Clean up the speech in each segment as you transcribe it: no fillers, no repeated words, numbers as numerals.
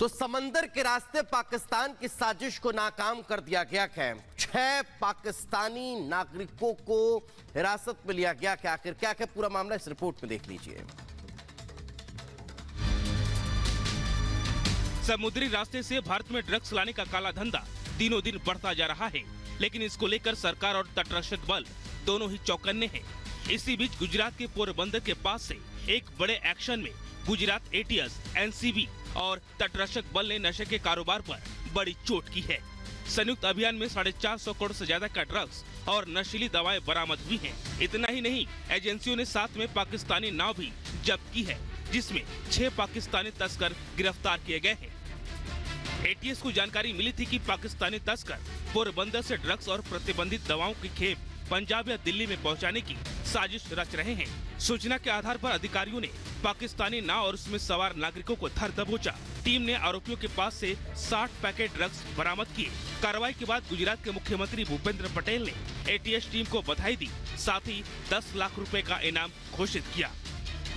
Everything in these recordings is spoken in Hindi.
तो समंदर के रास्ते पाकिस्तान की साजिश को नाकाम कर दिया गया है। 6 पाकिस्तानी नागरिकों को हिरासत में लिया गया। आखिर क्या है पूरा मामला, इस रिपोर्ट में देख लीजिए। समुद्री रास्ते से भारत में ड्रग्स लाने का काला धंधा दिनों दिन बढ़ता जा रहा है, लेकिन इसको लेकर सरकार और तटरक्षक बल दोनों ही चौकन्ने हैं। इसी बीच गुजरात के पोरबंदर के पास से एक बड़े एक्शन में गुजरात एटीएस, एनसीबी और तटरक्षक बल ने नशे के कारोबार पर बड़ी चोट की है। संयुक्त अभियान में 450 करोड़ से ज्यादा का ड्रग्स और नशीली दवाएं बरामद हुई हैं। इतना ही नहीं, एजेंसियों ने साथ में पाकिस्तानी नाव भी जब्त की है, जिसमें 6 पाकिस्तानी तस्कर गिरफ्तार किए गए हैं। एटीएस को जानकारी मिली थी कि पाकिस्तानी तस्कर पोरबंदर से ड्रग्स और प्रतिबंधित दवाओं की खेप पंजाब या दिल्ली में पहुंचाने की साजिश रच रहे हैं। सूचना के आधार पर अधिकारियों ने पाकिस्तानी नाव और उसमें सवार नागरिकों को धर दबोचा। टीम ने आरोपियों के पास से 60 पैकेट ड्रग्स बरामद किए। कार्रवाई के बाद गुजरात के मुख्यमंत्री भूपेंद्र पटेल ने एटीएस टीम को बधाई दी, साथ ही 10 लाख रुपए का इनाम घोषित किया।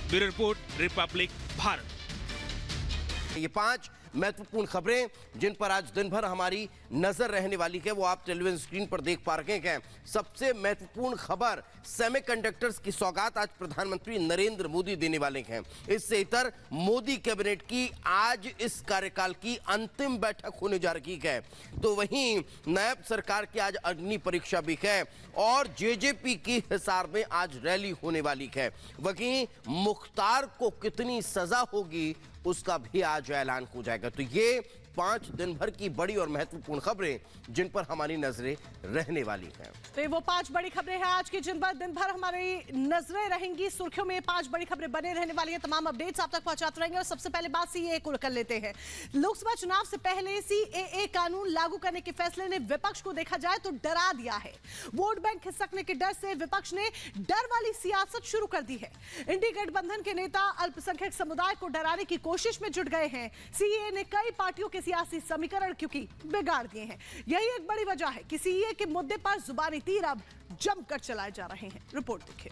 Bureau report, Republic Bharat. ये 5 महत्वपूर्ण खबरें जिन पर आज दिन भर हमारी नजर रहने वाली है, वो आप टेलीविजन स्क्रीन पर देख पा रहे हैं। सबसे महत्वपूर्ण खबर, सेमीकंडक्टर्स की सौगात आज प्रधानमंत्री नरेंद्र मोदी देने वाले हैं। इससे इतर मोदी कैबिनेट की आज इस कार्यकाल की अंतिम बैठक होने जा रही है। तो वहीं नायब सरकार की आज अग्नि परीक्षा भी है और जेजेपी की हिसार में आज रैली होने वाली है। वहीं मुख्तार को कितनी सजा होगी उसका भी आज ऐलान हो जाएगा। तो ये 5 दिन भर की बड़ी और महत्वपूर्ण खबरें जिन पर हमारी नजरें रहने वाली हैं। तो ये वो 5 बड़ी खबरें हैं आज की जिन पर दिन भर हमारी नजरें रहेंगी। सुर्खियों में 5 बड़ी खबरें बने रहने वाली हैं। तमाम अपडेट्स आप तक पहुंचाते रहेंगे। और सबसे पहले बात सीएए को कर लेते हैं। लोकसभा चुनाव से पहले सीएए कानून लागू करने के फैसले ने विपक्ष को देखा जाए तो डरा दिया है। वोट बैंक खिसकने के डर से विपक्ष ने डर वाली सियासत शुरू कर दी है। इंडी गठबंधन के नेता अल्पसंख्यक समुदाय को डराने की कोशिश में जुट गए हैं। सीएए ने कई पार्टियों के सियासी समीकरण क्योंकि बिगाड़ दिए हैं। यही एक बड़ी वजह है कि सीएए के मुद्दे पर जुबानी तीर अब जमकर चलाए जा रहे हैं। रिपोर्ट देखिए।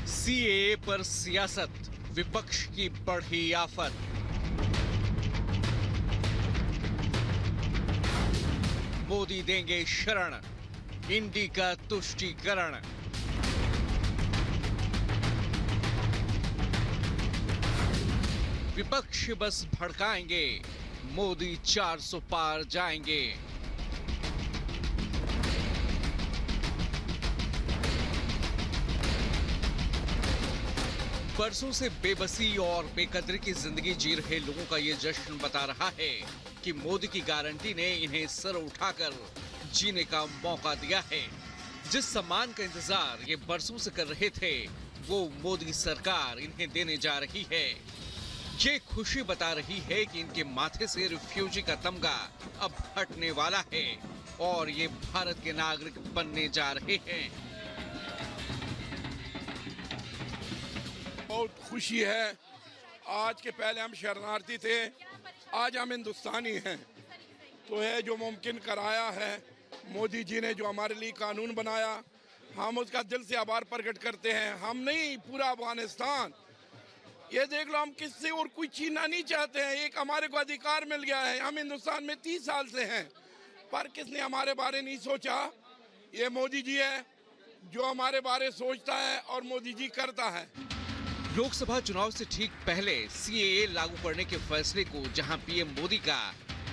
सीएए पर सियासत, विपक्ष की बढ़ी आफत। मोदी देंगे शरण, इंडी का तुष्टीकरण। विपक्ष बस भड़काएंगे, मोदी 400 पार जाएंगे। बरसों से बेबसी और बेकदरी की जिंदगी जी रहे लोगों का ये जश्न बता रहा है कि मोदी की गारंटी ने इन्हें सर उठाकर जीने का मौका दिया है। जिस सम्मान का इंतजार ये बरसों से कर रहे थे, वो मोदी सरकार इन्हें देने जा रही है। ये खुशी बता रही है कि इनके माथे से रिफ्यूजी का तमगा अब हटने वाला है और ये भारत के नागरिक बनने जा रहे हैं। बहुत खुशी है। आज के पहले हम शरणार्थी थे, आज हम हिंदुस्तानी हैं। तो है जो मुमकिन कराया है मोदी जी ने, जो हमारे लिए कानून बनाया, हम उसका दिल से आभार प्रकट करते हैं। हम नहीं, पूरा अफगानिस्तान। ये देख लो, हम किससे और कोई छीनना नहीं चाहते हैं। एक हमारे को अधिकार मिल गया है। हम हिंदुस्तान में 30 साल से हैं, पर किसने हमारे बारे नहीं सोचा। ये मोदी जी है जो हमारे बारे सोचता है और मोदी जी करता है। लोकसभा चुनाव से ठीक पहले सीएए लागू करने के फैसले को जहां पीएम मोदी का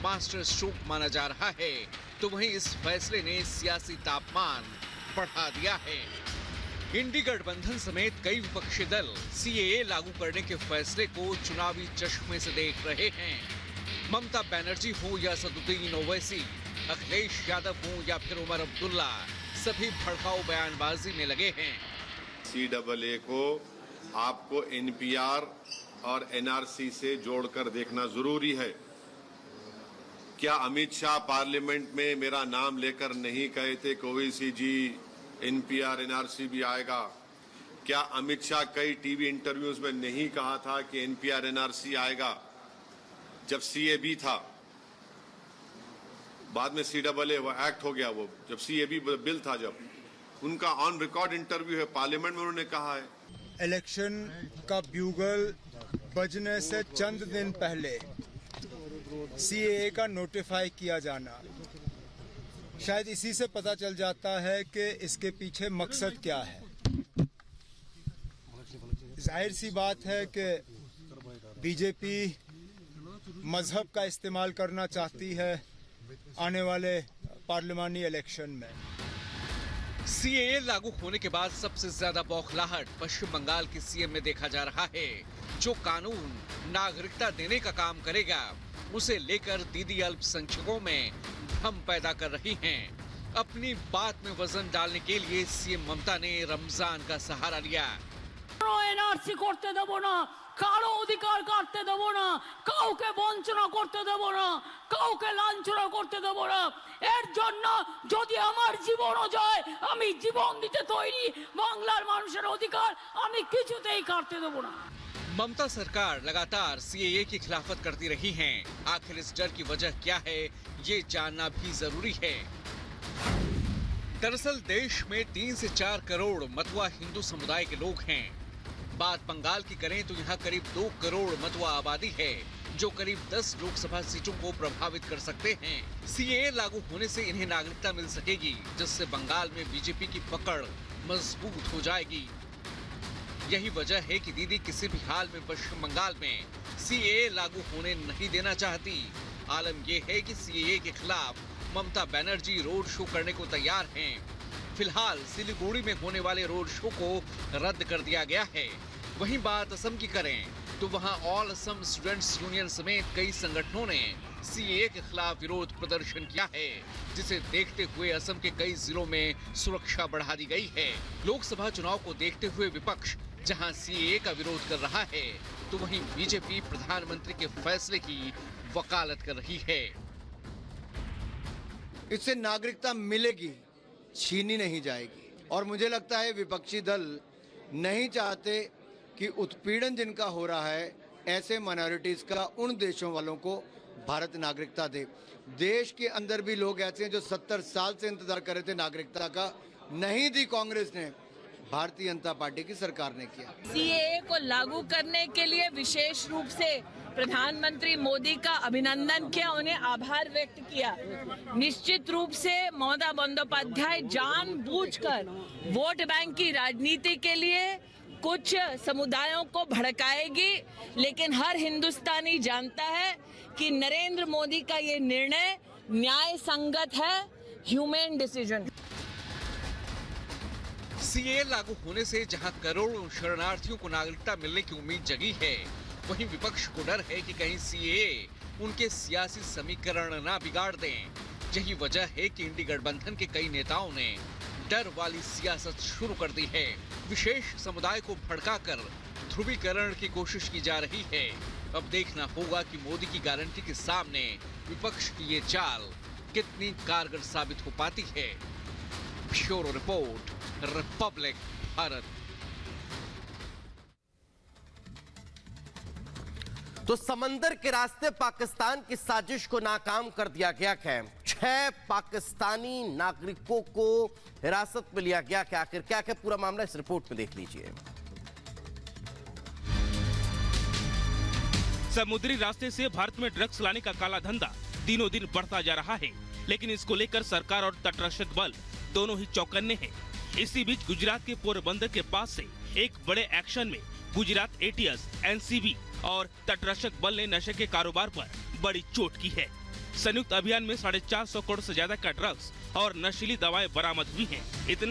मास्टर स्ट्रोक माना जा रहा है, तो वहीं इस फैसले ने सियासी तापमान बढ़ा दिया है। इंडी गठबंधन समेत कई विपक्षी दल सीएए लागू करने के फैसले को चुनावी चश्मे से देख रहे हैं। ममता बनर्जी हो या असदुद्दीन ओवैसी, अखिलेश यादव हो या फिर उमर अब्दुल्ला, सभी भड़काऊ बयानबाजी में लगे हैं। सीएए को आपको एनपीआर और एनआरसी से जोड़कर देखना जरूरी है। क्या अमित शाह पार्लियामेंट में मेरा नाम लेकर नहीं कहे थे कि ओवैसी जी एनपीआर एनआरसी भी आएगा? क्या अमित शाह कई टीवी इंटरव्यूज में नहीं कहा था कि एनपीआर एनआरसी आएगा? जब सीएबी था, बाद में सीएए वो एक्ट हो गया, वो जब सीएबी बिल था, जब उनका ऑन रिकॉर्ड इंटरव्यू है, पार्लियामेंट में उन्होंने कहा है। इलेक्शन का ब्यूगल बजने से चंद दिन पहले सीएए का नोटिफाई किया जाना, शायद इसी से पता चल जाता है कि इसके पीछे मकसद क्या है। जाहिर सी बात है कि बीजेपी मजहब का इस्तेमाल करना चाहती है आने वाले पार्लिमानी इलेक्शन में। सीएए लागू होने के बाद सबसे ज्यादा बौखलाहट पश्चिम बंगाल के सीएम में देखा जा रहा है। जो कानून नागरिकता देने का काम करेगा, उसे लेकर दीदी अल्पसंख्यकों में भ्रम पैदा कर रही हैं। अपनी बात में वजन डालने के लिए सीएम ममता ने रमजान का सहारा लिया। এনআরসি করতে দেব না, কারো অধিকার কাটতে দেব না, কাউকে বঞ্চনা করতে দেব না, কাউকে লাঞ্ছনা করতে দেব না। এর জন্য যদি আমার জীবনও যায়, আমি জীবন দিতে তৈরি। বাংলার মানুষের অধিকার আমি কিছুতেই কাটতে দেব না। ममता सरकार लगातार सीएए की खिलाफत करती रही है। आखिर इस डर की वजह क्या है, ये जानना भी जरूरी है। दरअसल देश में 3 से 4 करोड़ मतुआ हिंदू समुदाय के लोग हैं। बात बंगाल की करें तो यहाँ करीब 2 करोड़ मतुआ आबादी है, जो करीब 10 लोकसभा सीटों को प्रभावित कर सकते हैं। सीएए लागू होने से इन्हें नागरिकता मिल सकेगी, जिससे बंगाल में बीजेपी की पकड़ मजबूत हो जाएगी। यही वजह है कि दीदी किसी भी हाल में पश्चिम बंगाल में सीएए लागू होने नहीं देना चाहती। आलम यह है कि सीएए के खिलाफ ममता बनर्जी रोड शो करने को तैयार हैं। फिलहाल सिलीगुड़ी में होने वाले रोड शो को रद्द कर दिया गया है। वहीं बात असम की करें तो वहां ऑल असम स्टूडेंट्स यूनियन समेत कई संगठनों ने सीएए के खिलाफ विरोध प्रदर्शन किया है, जिसे देखते हुए असम के कई जिलों में सुरक्षा बढ़ा दी गई है। लोकसभा चुनाव को देखते हुए विपक्ष जहां सीएए का विरोध कर रहा है, तो वहीं बीजेपी प्रधानमंत्री के फैसले की वकालत कर रही है। इससे नागरिकता मिलेगी, छीनी नहीं जाएगी। और मुझे लगता है विपक्षी दल नहीं चाहते कि उत्पीड़न जिनका हो रहा है ऐसे माइनॉरिटीज का उन देशों वालों को भारत नागरिकता दे। देश के अंदर भी लोग ऐसे हैं जो 70 साल से इंतजार कर रहे थे नागरिकता का, नहीं दी कांग्रेस ने, भारतीय जनता पार्टी की सरकार ने किया। सीएए को लागू करने के लिए विशेष रूप से प्रधानमंत्री मोदी का अभिनंदन किया, उन्हें आभार व्यक्त किया। निश्चित रूप से ममता बंदोपाध्याय जानबूझकर वोट बैंक की राजनीति के लिए कुछ समुदायों को भड़काएगी, लेकिन हर हिंदुस्तानी जानता है कि नरेंद्र मोदी का ये निर्णय न्याय संगत है, ह्यूमन डिसीजन। सीएए लागू होने से जहां करोड़ों शरणार्थियों को नागरिकता मिलने की उम्मीद जगी है, वहीं विपक्ष को डर है कि कहीं सीएए उनके सियासी समीकरण ना बिगाड़ दें। यही वजह है कि इंडी गठबंधन के कई नेताओं ने डर वाली सियासत शुरू कर दी है। विशेष समुदाय को भड़काकर ध्रुवीकरण की कोशिश की जा रही है। अब देखना होगा कि मोदी की गारंटी के सामने विपक्ष की ये चाल कितनी कारगर साबित हो पाती है। Bureau report, Republic Bharat. तो समंदर के रास्ते पाकिस्तान की साजिश को नाकाम कर दिया गया है। 6 पाकिस्तानी नागरिकों को हिरासत में लिया गया है। आखिर क्या है पूरा मामला, इस रिपोर्ट में देख लीजिए। समुद्री रास्ते से भारत में ड्रग्स लाने का काला धंधा दिनों दिन बढ़ता जा रहा है, लेकिन इसको लेकर सरकार और तटरक्षक बल दोनों ही चौकन्ने हैं। इसी बीच गुजरात के पोरबंदर के पास से एक बड़े एक्शन में गुजरात एटीएस, एनसीबी और तटरक्षक बल ने नशे के कारोबार पर बड़ी चोट की है। संयुक्त अभियान में 450 करोड़ से ज्यादा का ड्रग्स और नशीली दवाएं बरामद हुई हैं। इतना